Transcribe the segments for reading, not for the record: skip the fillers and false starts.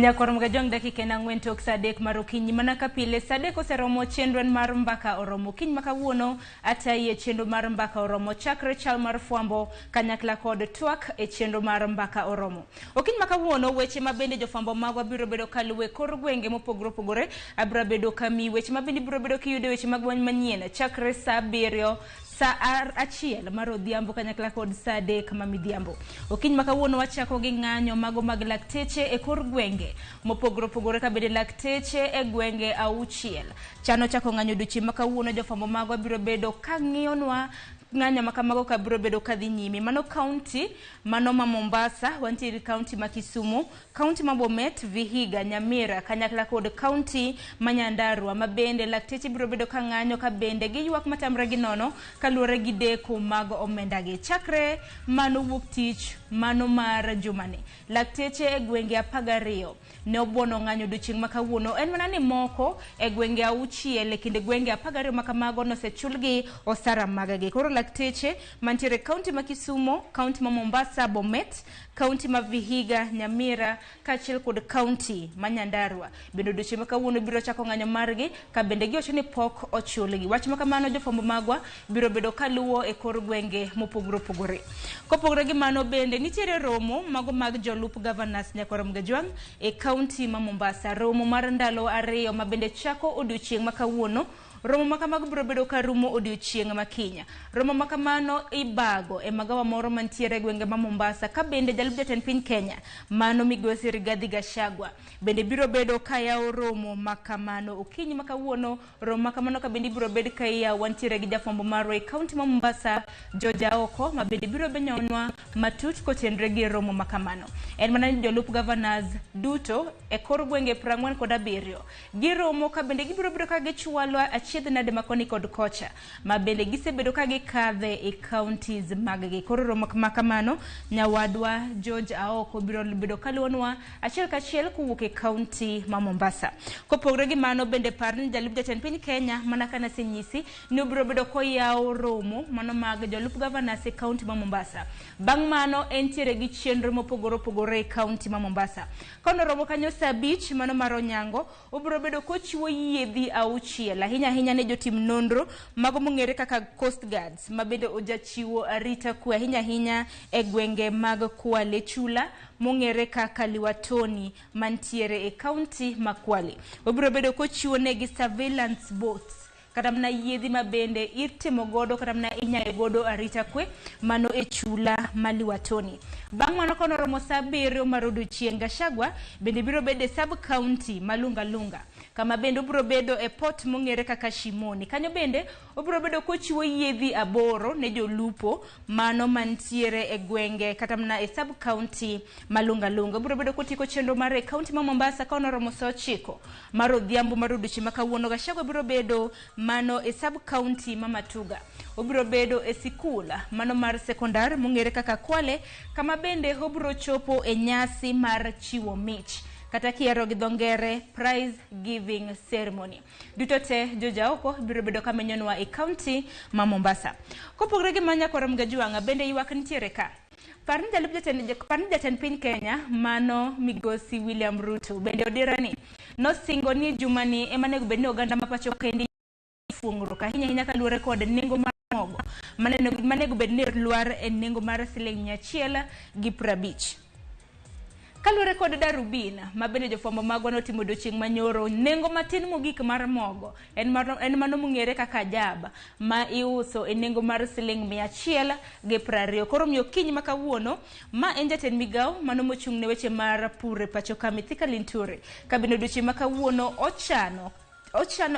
Nyakorom ga jong dakika na ngwen tok sadek marokinyi mana kapile sadek oseromo chenro mar mbaka oromo kiny makawuono ataye chenro mar mbaka oromo chakre chal mar fwambo kanyakla kod twak e chenro mar mbaka oromo. Okiny makawuono weche mabende jofwambo magwa biro bedo kaluwe kor gwenge mopogore opogore abra bedo kami weche mabende biro bedo kiyude weche magwany manyien chakre saa 7 sa achiel mar odhiambo kanyakla kod saa 3 mamidhiambo. Okiny makawuono wachako gi ng'anyo mago mag lakteche e kor gwenge mopogore opogore kabede lakteche e gwenge auchiel. Chano chako ng'anyo duchi makawuono jofwambo magwa biro bedo kang'iyonwa ng'anyo makamago ka biro bedo kadhi nyime. Mano county mano ma Mombasa, wantiere county ma Kisumu, county ma Bomet, Vihiga, Nyamira, kanyakla kod county ma Nyandarua mabende lakteche biro bedo ka ng'anyo ka bende gi ywak matamre gi nono kaluwore gi deko mag omenda gi. Chakre mano wuok tich mano mar jumani lakteche e gwenge 12 ne obuono ng'anyo duchieng' makawuono en mana ni moko e gwenge auchiel e kinde gwenge 12 makamago nosechulgi osara magagi. Koro lakteche mantiere county ma Kisumu, county ma Mombasa, Bomet, county ma Vihiga, Nyamira kaachiel kod county ma Nyandarua bende duchieng' makawuono biro chako ng'anyo margi ka bende giwacho ni pok ochulgi. Wach makamano jofwambo magwa biro bedo kaluwo e kor gwenge mopogore opogore. Kopogore gi mano bende nitiere romo mago mag jolup governors Nyakorom Gajwang' e county ma Mombasa, romo mar ndalo 2 ma bende chako odiochieng' makawuono. Romo makamago biro bedo ka rumo odiochieng' makinya. Romo makamano ibago e magawa moro mantiere gwenge ma Mombasa ka bende jalup jatend piny Kenya mano migosi Rigathi Gachagua bende biro bedo ka yawo romo makamano. Okinyi makawuono romo makamano ka bende biro bedo ka yawo wantiere gi jafwambo marwa e county ma Mombasa George Aoko ma bende biro benyonwa matut kotenre gi romo makamano. En mana ni jolup governors duto e kor gwenge 47 giromo ka bende gibiro bedo ka gichwalo achiedh nade makoni kod kocha ma bende gisebedo ka gikadhe e counties maggi. Koro romo makamano nyawadwa George Aoko biro bedo kaluonwa achiel kachiel kuwuok e county ma Mombasa. Kopogore gi mano bende par ni jalup jatend piny Kenya mana kana senyisi ni biro bedo koyawo romo mano mag jolup governors e county ma Mombasa. Bang' mano entiere gi chenro mopogore opogore e county ma Mombasa. Kono romo kanyo saa 5 mano mar Onyango obiro bedo kochiwo yiedhi auchiel ahinya ne jotim nonro mago mong'ere kaka Coast Guards ma bende ojachiwo arita kwe ahinya e gwenge mag Kwale Chula mong'ere kaka Liwatoni mantiere e county ma Kwale. Obiro bedo kochiwo negi surveillance boats kata mna yiedhi mabende itimo godo kata mna inyayo godo arita kwe mano e chula Maliwatoni. Bang' mano kono romo saa 7 mar odiochieng' Gachagua bende biro bedo sub county malunga kama bende obiro bedo e port mong'ere kaka Shimoni. Kanyo bende obiro bedo kochiwo yiedhi 8 ne jolupo mano mantiere e gwenge kata mna e sub county malunga. Obiro bedo kotiko chenro mar e county ma Mombasa kono romo saa 9 mar odhiambo mar odiochieng' makawuono. Gachagua biro bedo mano e sub county ma Matuga. Obiro bedo e sikul mano mar sekondar mong'ere kaka Kwale kama bende obiro chopo e nyasi mar chiwo mich kata kiero gi dhongere prize giving ceremony. Duto te George Aoko biro bedo kamenyonwa e county ma Mombasa. Kopogore gi Nyakorom Gajwang' bende ywak nitiere ka. Parni jatend piny Kenya mano migosi William Ruto bende odirani nosingo ni jumani emanego bedni oganda mapacho kendi fuong'ruok ahinya kaluwore kod nengo mar mogo manego bedni lwar e nengo mar Sh150. Kaluwore kod Darubin ma bende jofwambo magwa notimo odiochieng' manyoro nengo matin mogik mar mogo en mano mong'ere kaka jaba ma iuso e nengo mar Sh120. Koro miyo kiny makawuono ma en jatend migao mano mochung' ne weche mar pur e pacho ka Mithika Linturi ka bende odiochieng' makawuono ochano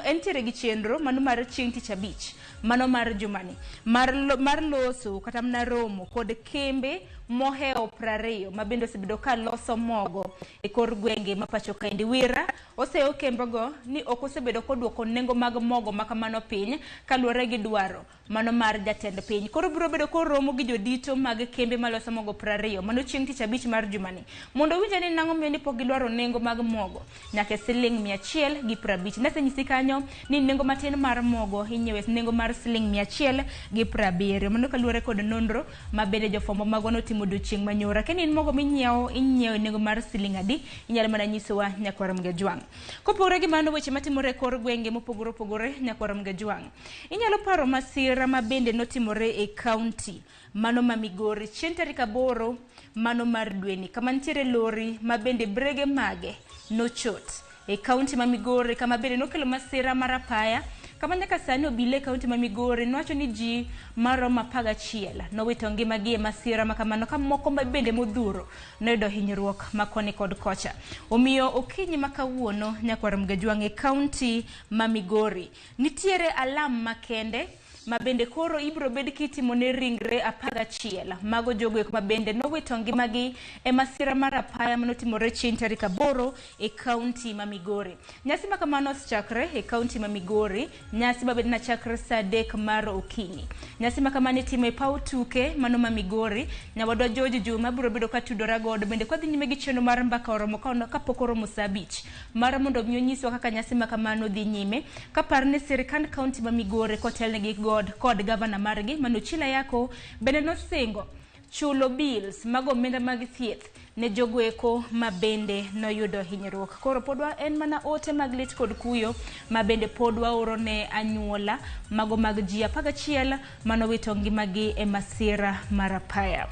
entiere gi chenro mano mar chieng' tich abich mano mar jumani mar loso kata mna romo kod kembe moheo 20 ma bende osebedo ka loso mogo e kor gwenge ma pacho ka Wira oseo kembego ni ok osebedo kodwoko nengo mag mogo makamano piny kaluwore gi dwaro mano mar jatend piny. Koro biro bedo koromo gi jodito mag kembe maloso mogo 20 mano chieng' tich abich mar jumani mondo winje ni nang'o miyo ni pok gidwaro nengo mag mogo nyaka Sh150. Nasenyisi kanyo ni nengo matin mar mogo inyewe nengo mar Sh170. Mano kaluwore kod nonro ma bende jofwambo magwa notimo timo odiochieng' manyora. Ka in mogo minyiewo nengo mar siling adi, inyalo mana nyisowa Nyakwaram Gajwang'. Kopogore gi mano, weche matimore kor gwenge mopogore opogore Nyakwaram Gajwang'. Inyalo paro masira ma bende notimore e kaunti mano ma Migori chieng' tarik 8 mano mar dweni, kama nitiere lori ma bende brege mage nochot e kaunti ma Migori, kama bende nokelo masira mar apaya, kama nyaka sani obile kaunti ma Migori nowacho ni ji maromo 11 nowito ngimagi e masira ma kamano, ka moko ma bende modhuro noyudo hinyruok ma koni kod kocha. Omiyo okinyi ma kawuono Nyakwaram Gajwang' e kaunti ma Migori nitiere alam makende ma bende koro ibro bed kitimo ne ringre 11 mago jogo ma bende nowito ngimagi e masira mar apaya manotimore chieng' tarik 8 e kaunti ma Migori. Nyasi ma kamano chakre e kaunti ma Migori, nyasi ma bende na chakre saa 3 mar okinyi. Nyasi ma kamano itimo e paw tuke mano ma Migori. Nyawadwa George Juma biro bedo ka tudora godo bende kwadhi nyime gi chenro mar mbaka oromo kapok oromo saa 5 mar mondo nyiswa kaka nyasi ma kamano dhi nyime, ka par ne sirikand kaunti ma Migori kotelne gi kod gavana margi Manochila Yako bende nosingo chulo bills mago omenda mag thieth ne jogo eko ma bende noyudo hinyruok. Koro podwa en mana ote mag lit kod kuyo ma bende podwa oro ne anyuola mago mag ji 11 manowito ngimagi e masira mar apaya.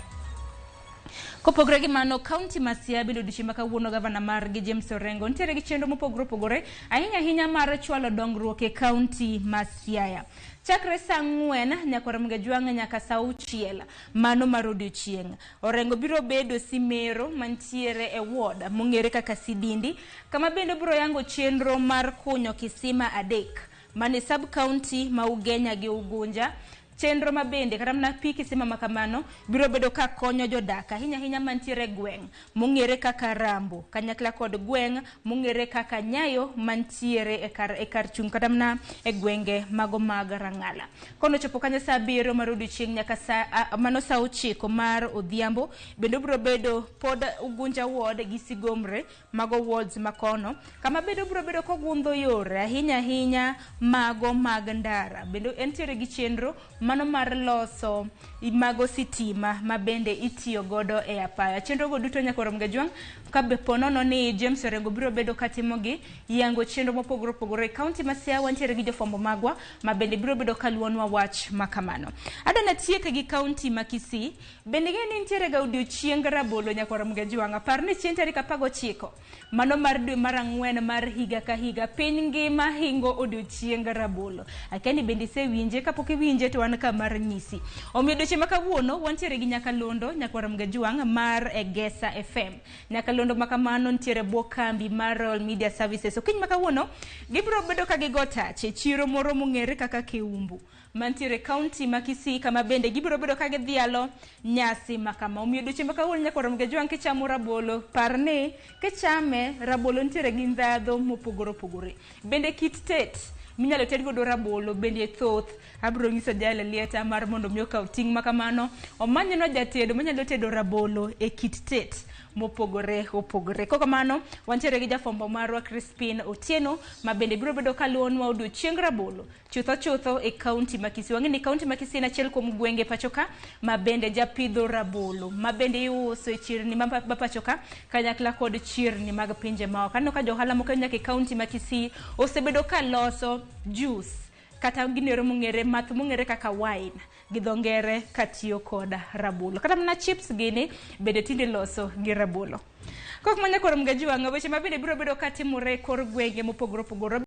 Kopogore gi mano, kaunti ma Siaya bende odiochieng' ma kawuono gavana margi James Orengo nitiere gi chenro mopogore opogore ahinya mar chwalo dongruok e kaunti ma Siaya. Chakre saa 4 Nyakwaram Gajwang' nyaka saa 6 mano mar odiochieng', Orengo biro bedo Simero mantiere e ward mong'ere kaka Sidindi, kama bende biro yango chenro mar kunyo kisima 3 mane sub county ma Ugenya gi Ugunja. Chenro ma bende kata mana pi kisima makamano biro bedo ka konyo jodak ahinya mantiere gweng' mong'ere kaka Rambo, kanyakla kod gweng' mong'ere kaka Nyayo mantiere e kar chung' kata mana e gwenge mago mag Rangala. Kono chopo kanyo saa 7 mar odiochieng' nyaka mano saa 9 mar odhiambo bende biro bedo pod Ugunja ward gi Sigomre mago wards makono, kama bende biro bedo kogundho yore ahinya mago mag ndara. Bende entiere gi chenro mano mar loso mago sitima ma bende itiyo godo e apaya. Chenro go duto Nyakwaram Gajwang' ka be ponono ni James Orengo biro bedo katimogi yango chenro mopogore opogore. Kaunti ma Siaya wantiere gi jofwambo magwa ma bende biro bedo kaluonwa wach makamano. Adana tieke gi kaunti ma Kisii bende geni nitiere ga odiochieng' rabolo Nyakwaram Gajwang'. Par ni chieng' tarik 19 mano mar dwe mar 4 mar higa ka higa piny ngima hingo odiochieng' rabolo. Akeni bende sewinje, kapok iwinje to wan kamar nyisi. Omiyo odiochieng' ma kawuono wantiere gi nyakalondo Nyakwaram Gajwang' mar Egesa FM. Nyakalondo makamano nitiere bwo kambi mar Royal Media Services. Okiny ma kawuono gibiro bedo ka gigo tach e chiro moro mong'ere kaka Keumbu mantiere kaunti ma Kisii, kama bende gibiro bedo ka gidhialo nyasi makama. Omiyo odiochieng' ma kawuono Nyakwaram Gajwang' kichamo rabolo, parne kichame rabolo nitiere gi ndhadho mopogore opogore. Bende kit tet minyalo ted godo rabolo bende thoth. Abro nyiso jale lieta mar mondo mi okaw ting' makamano omanyno jatedo manyalo tedo rabolo e kit tet mopogore opogore. Koko mano wantiere gi jafwambo marwa Crispin Otieno ma bende biro bedo kaluonwa odiochieng' rabolo chutho e kaunti ma Kisii. Wang'eni kaunti ma Kisii en achiel kuom gwenge pachoka ma bende japidho rabolo ma bende iuso e chirni ma pachoka kanyakla kod chirni mag pinje maoko. Aneno ka johala moko nyaka e kaunti ma Kisii osebedo ka loso juice kata ginero mong'ere math mong'ere kaka wine gi dho ngere katiyo kod rabolo, kata mana chips gini bende tinde loso gi rabolo. Kok manya Nyakwaram Gajwang' weche ma bende biro bedo katimore kor gwenge mopogore opogore.